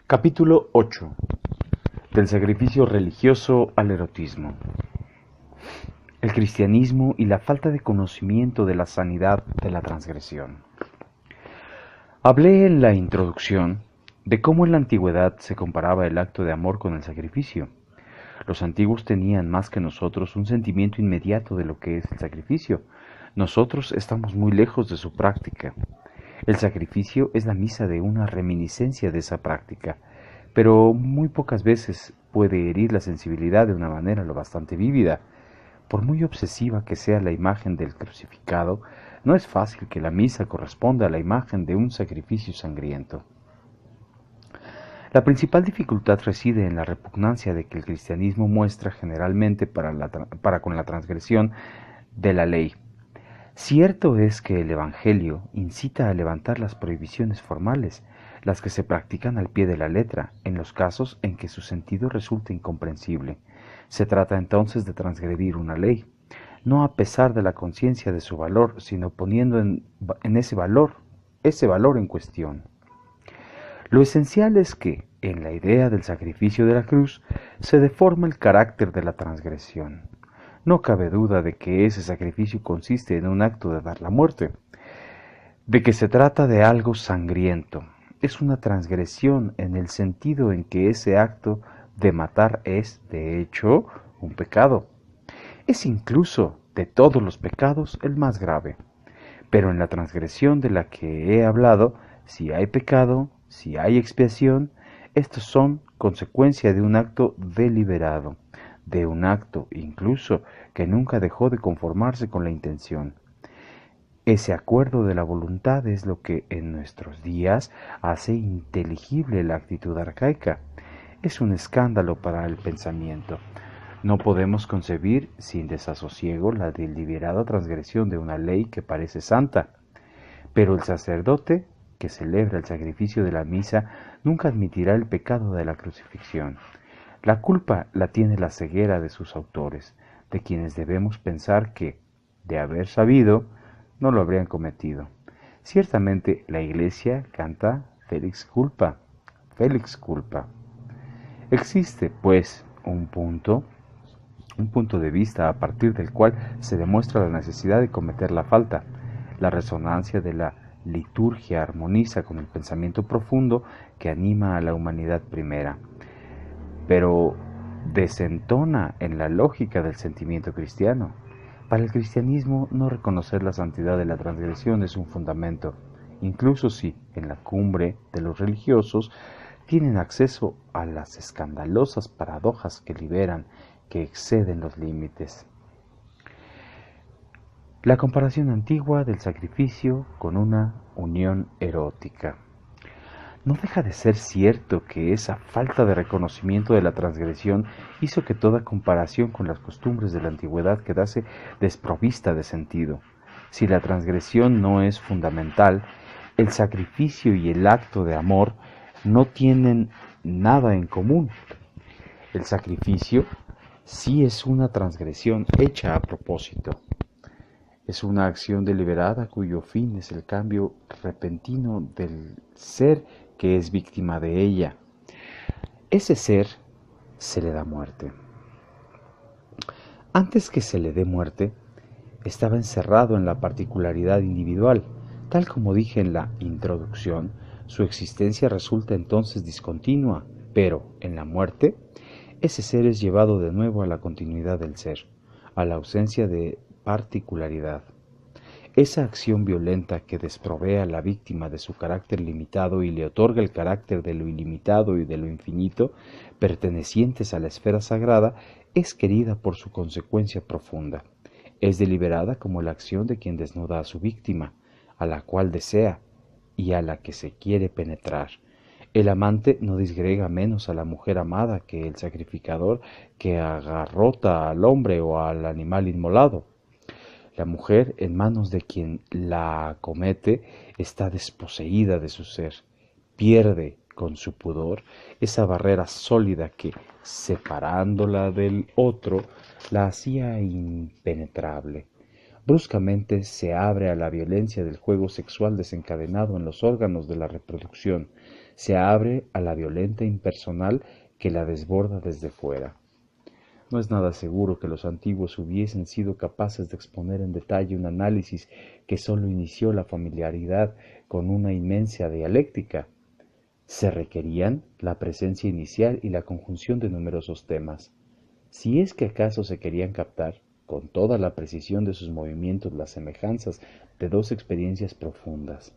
Capítulo 8. Del sacrificio religioso al erotismo. El cristianismo y la falta de conocimiento de la sanidad de la transgresión. Hablé en la introducción de cómo en la antigüedad se comparaba el acto de amor con el sacrificio. Los antiguos tenían más que nosotros un sentimiento inmediato de lo que es el sacrificio. Nosotros estamos muy lejos de su práctica. El sacrificio es la misa de una reminiscencia de esa práctica, pero muy pocas veces puede herir la sensibilidad de una manera lo bastante vívida. Por muy obsesiva que sea la imagen del crucificado, no es fácil que la misa corresponda a la imagen de un sacrificio sangriento. La principal dificultad reside en la repugnancia de que el cristianismo muestra generalmente para con la transgresión de la ley. Cierto es que el Evangelio incita a levantar las prohibiciones formales, las que se practican al pie de la letra, en los casos en que su sentido resulta incomprensible. Se trata entonces de transgredir una ley, no a pesar de la conciencia de su valor, sino poniendo en ese valor en cuestión. Lo esencial es que, en la idea del sacrificio de la cruz, se deforma el carácter de la transgresión. No cabe duda de que ese sacrificio consiste en un acto de dar la muerte, de que se trata de algo sangriento. Es una transgresión en el sentido en que ese acto de matar es, de hecho, un pecado. Es incluso, de todos los pecados, el más grave. Pero en la transgresión de la que he hablado, si hay pecado, si hay expiación, estos son consecuencia de un acto deliberado, de un acto incluso que nunca dejó de conformarse con la intención. Ese acuerdo de la voluntad es lo que en nuestros días hace inteligible la actitud arcaica. Es un escándalo para el pensamiento. No podemos concebir sin desasosiego la deliberada transgresión de una ley que parece santa. Pero el sacerdote, que celebra el sacrificio de la misa, nunca admitirá el pecado de la crucifixión. La culpa la tiene la ceguera de sus autores, de quienes debemos pensar que, de haber sabido, no lo habrían cometido. Ciertamente la Iglesia canta Felix culpa, Felix culpa. Existe, pues, un punto de vista a partir del cual se demuestra la necesidad de cometer la falta. La resonancia de la liturgia armoniza con el pensamiento profundo que anima a la humanidad primera, pero desentona en la lógica del sentimiento cristiano. Para el cristianismo, no reconocer la santidad de la transgresión es un fundamento, incluso si, en la cumbre de los religiosos, tienen acceso a las escandalosas paradojas que liberan, que exceden los límites. La comparación antigua del sacrificio con una unión erótica. No deja de ser cierto que esa falta de reconocimiento de la transgresión hizo que toda comparación con las costumbres de la antigüedad quedase desprovista de sentido. Si la transgresión no es fundamental, el sacrificio y el acto de amor no tienen nada en común. El sacrificio sí es una transgresión hecha a propósito. Es una acción deliberada cuyo fin es el cambio repentino del ser que es víctima de ella. Ese ser se le da muerte. Antes que se le dé muerte, estaba encerrado en la particularidad individual. Tal como dije en la introducción, su existencia resulta entonces discontinua, pero en la muerte, ese ser es llevado de nuevo a la continuidad del ser, a la ausencia de particularidad. Esa acción violenta que desprovee a la víctima de su carácter limitado y le otorga el carácter de lo ilimitado y de lo infinito, pertenecientes a la esfera sagrada, es querida por su consecuencia profunda. Es deliberada como la acción de quien desnuda a su víctima, a la cual desea y a la que se quiere penetrar. El amante no disgrega menos a la mujer amada que el sacrificador que agarrota al hombre o al animal inmolado. La mujer, en manos de quien la acomete, está desposeída de su ser, pierde con su pudor esa barrera sólida que, separándola del otro, la hacía impenetrable. Bruscamente se abre a la violencia del juego sexual desencadenado en los órganos de la reproducción, se abre a la violenta impersonal que la desborda desde fuera. No es nada seguro que los antiguos hubiesen sido capaces de exponer en detalle un análisis que sólo inició la familiaridad con una inmensa dialéctica. Se requerían la presencia inicial y la conjunción de numerosos temas. Si es que acaso se querían captar, con toda la precisión de sus movimientos, las semejanzas de dos experiencias profundas.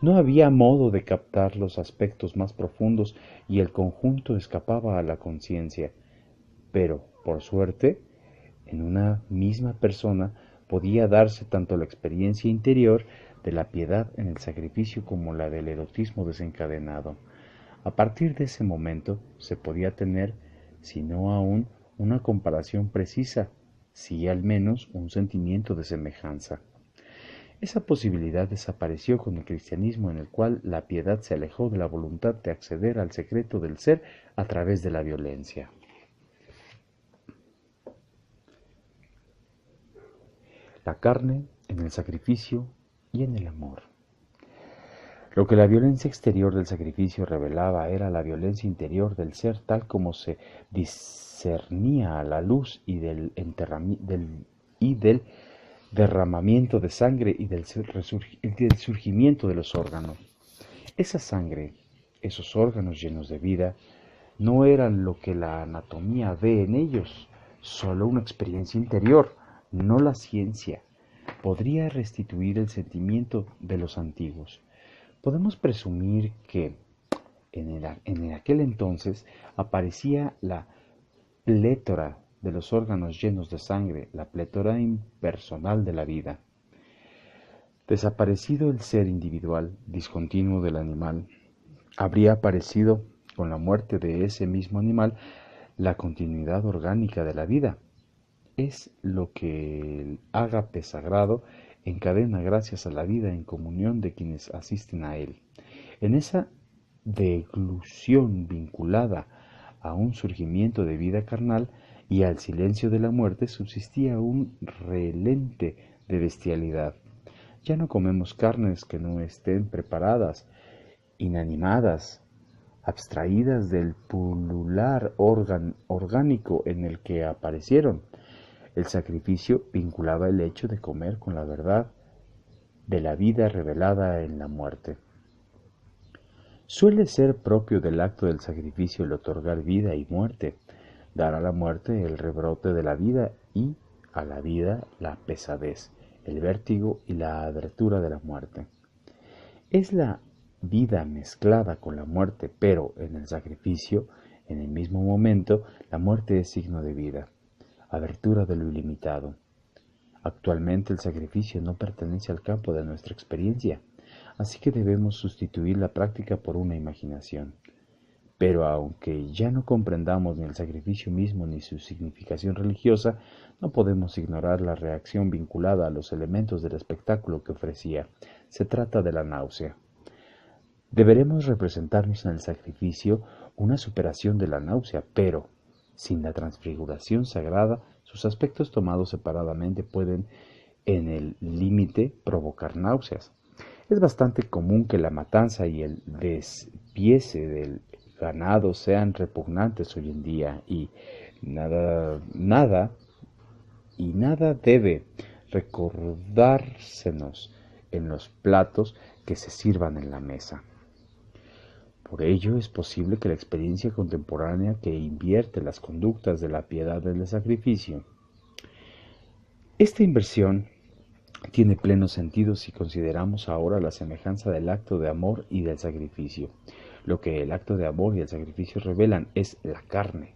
No había modo de captar los aspectos más profundos y el conjunto escapaba a la conciencia. Pero, por suerte, en una misma persona podía darse tanto la experiencia interior de la piedad en el sacrificio como la del erotismo desencadenado. A partir de ese momento se podía tener, si no aún una comparación precisa, sí al menos un sentimiento de semejanza. Esa posibilidad desapareció con el cristianismo, en el cual la piedad se alejó de la voluntad de acceder al secreto del ser a través de la violencia. La carne en el sacrificio y en el amor. Lo que la violencia exterior del sacrificio revelaba era la violencia interior del ser tal como se discernía a la luz y del derramamiento de sangre y del surgimiento de los órganos. Esa sangre, esos órganos llenos de vida, no eran lo que la anatomía ve en ellos, solo una experiencia interior, no la ciencia. Podría restituir el sentimiento de los antiguos. Podemos presumir que en aquel entonces aparecía la plétora de los órganos llenos de sangre, la plétora impersonal de la vida. Desaparecido el ser individual, discontinuo del animal, habría aparecido con la muerte de ese mismo animal la continuidad orgánica de la vida. Es lo que el ágape sagrado encadena gracias a la vida en comunión de quienes asisten a él. En esa deglución vinculada a un surgimiento de vida carnal y al silencio de la muerte subsistía un relente de bestialidad. Ya no comemos carnes que no estén preparadas, inanimadas, abstraídas del pulular orgánico en el que aparecieron. El sacrificio vinculaba el hecho de comer con la verdad de la vida revelada en la muerte. Suele ser propio del acto del sacrificio el otorgar vida y muerte, dar a la muerte el rebrote de la vida y a la vida la pesadez, el vértigo y la abertura de la muerte. Es la vida mezclada con la muerte, pero en el sacrificio, en el mismo momento, la muerte es signo de vida, abertura de lo ilimitado. Actualmente el sacrificio no pertenece al campo de nuestra experiencia, así que debemos sustituir la práctica por una imaginación. Pero aunque ya no comprendamos ni el sacrificio mismo ni su significación religiosa, no podemos ignorar la reacción vinculada a los elementos del espectáculo que ofrecía. Se trata de la náusea. Deberemos representarnos en el sacrificio una superación de la náusea, pero sin la transfiguración sagrada, sus aspectos tomados separadamente pueden, en el límite, provocar náuseas. Es bastante común que la matanza y el despiece del ganado sean repugnantes hoy en día y nada debe recordársenos en los platos que se sirvan en la mesa. Por ello es posible que la experiencia contemporánea que invierte las conductas de la piedad del sacrificio. Esta inversión tiene pleno sentido si consideramos ahora la semejanza del acto de amor y del sacrificio. Lo que el acto de amor y el sacrificio revelan es la carne.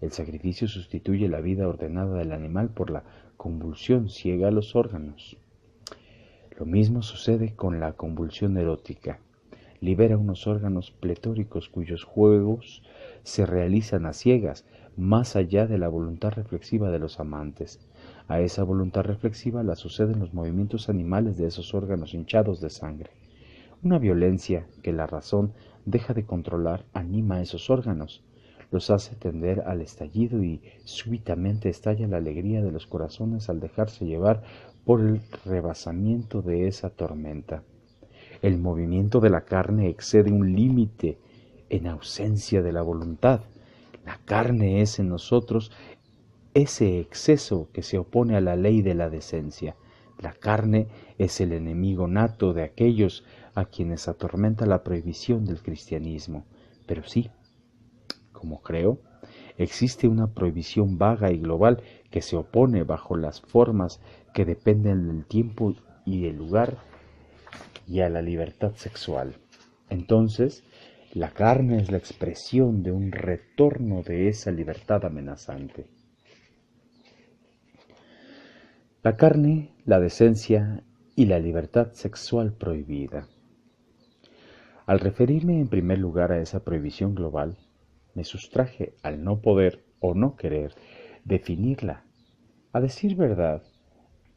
El sacrificio sustituye la vida ordenada del animal por la convulsión ciega a los órganos. Lo mismo sucede con la convulsión erótica. Libera unos órganos pletóricos cuyos juegos se realizan a ciegas, más allá de la voluntad reflexiva de los amantes. A esa voluntad reflexiva la suceden los movimientos animales de esos órganos hinchados de sangre. Una violencia que la razón deja de controlar anima esos órganos, los hace tender al estallido y súbitamente estalla la alegría de los corazones al dejarse llevar por el rebasamiento de esa tormenta. El movimiento de la carne excede un límite en ausencia de la voluntad. La carne es en nosotros ese exceso que se opone a la ley de la decencia. La carne es el enemigo nato de aquellos a quienes atormenta la prohibición del cristianismo. Pero sí, como creo, existe una prohibición vaga y global que se opone bajo las formas que dependen del tiempo y del lugar y a la libertad sexual. Entonces, la carne es la expresión de un retorno de esa libertad amenazante. La carne, la decencia y la libertad sexual prohibida. Al referirme en primer lugar a esa prohibición global, me sustraje al no poder o no querer definirla. A decir verdad,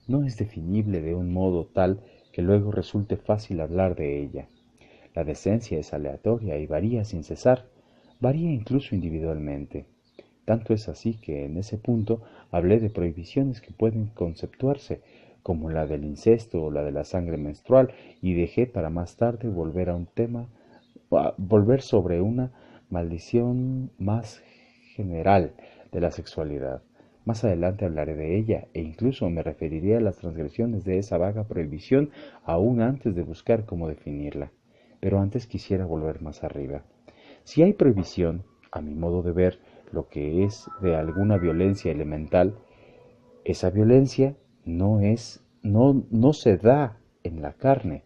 no es definible de un modo tal que luego resulte fácil hablar de ella. La decencia es aleatoria y varía sin cesar, varía incluso individualmente. Tanto es así que en ese punto hablé de prohibiciones que pueden conceptuarse, como la del incesto o la de la sangre menstrual, y dejé para más tarde volver sobre una maldición más general de la sexualidad. Más adelante hablaré de ella e incluso me referiré a las transgresiones de esa vaga prohibición aún antes de buscar cómo definirla. Pero antes quisiera volver más arriba. Si hay prohibición, a mi modo de ver, lo que es de alguna violencia elemental, esa violencia no se da en la carne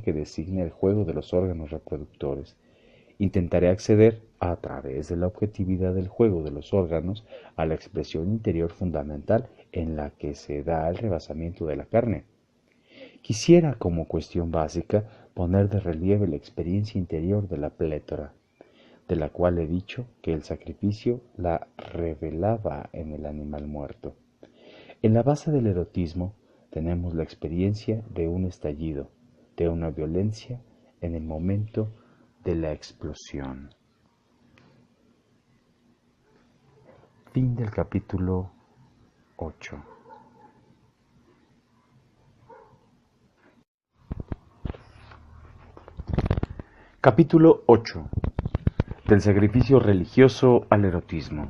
que designa el juego de los órganos reproductores. Intentaré acceder, a través de la objetividad del juego de los órganos, a la expresión interior fundamental en la que se da el rebasamiento de la carne. Quisiera, como cuestión básica, poner de relieve la experiencia interior de la plétora, de la cual he dicho que el sacrificio la revelaba en el animal muerto. En la base del erotismo tenemos la experiencia de un estallido, de una violencia en el momento de la explosión. Fin del capítulo 8. Capítulo 8. Del sacrificio religioso al erotismo.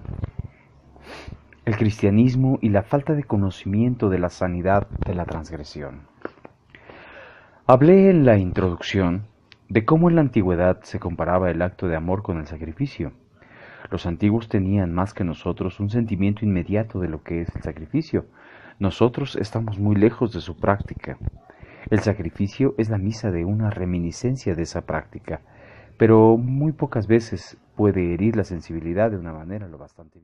El cristianismo y la falta de conocimiento de la sanidad de la transgresión. Hablé en la introducción de cómo en la antigüedad se comparaba el acto de amor con el sacrificio. Los antiguos tenían más que nosotros un sentimiento inmediato de lo que es el sacrificio. Nosotros estamos muy lejos de su práctica. El sacrificio es la misa de una reminiscencia de esa práctica, pero muy pocas veces puede herir la sensibilidad de una manera lo bastante